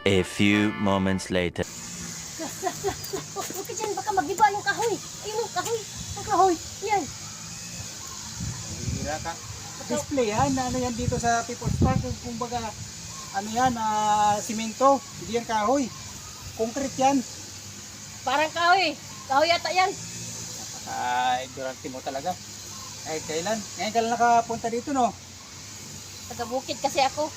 A few moments later. Huwag ka dyan, baka mag-iba yung kahoy. Ayun yung kahoy. Ang kahoy. Yan. Hira ka. Display yan, ano yan dito sa People's Park, kung baga, ano yan, simento, hindi yan kahoy. Concrete yan. Parang kahoy. Kahoy yata yan. Ignorante mo talaga. Ay, kailan? Ngayon ka lang nakapunta dito, no? Taga-bukid kasi ako.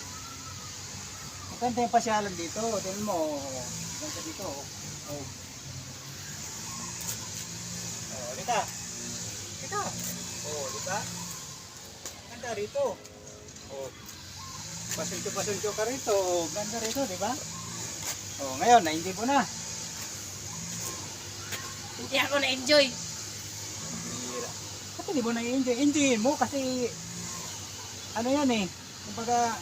Maganda yung pasyalan dito. Tignan mo, ganda dito. Oh. Oh, dito. Dito. Oh, dito. Ganda rito. Oh. Pasuncho ka rito. Oh, ganda rito, di ba? Oh, ngayon, na-hindi mo na. Hindi ako na-enjoy. Hira. Kasi di mo na-enjoy. Enjoyin mo kasi ano yan eh. Kumbaga,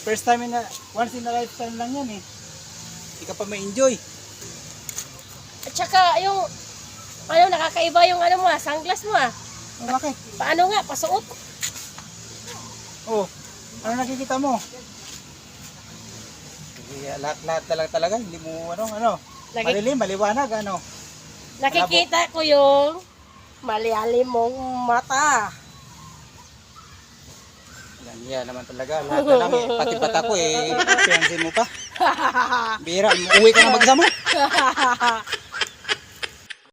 first time once in a lifetime lang yan eh. Hindi ka pa ma-enjoy. At saka yung, ano, nakakaiba yung ano mo sunglass mo Oh, bakit? Paano nga, pasuot? Oh, ano nakikita mo? Lahat na lang talaga. Hindi mo ano. Malilim, maliwanag, ano. Nakikita ko yung malalim mong mata. Yan naman talaga. Lahat na lang eh. Pati bata ko eh. Piyansin mo pa. Bira, uwi ka na mag-isa mo.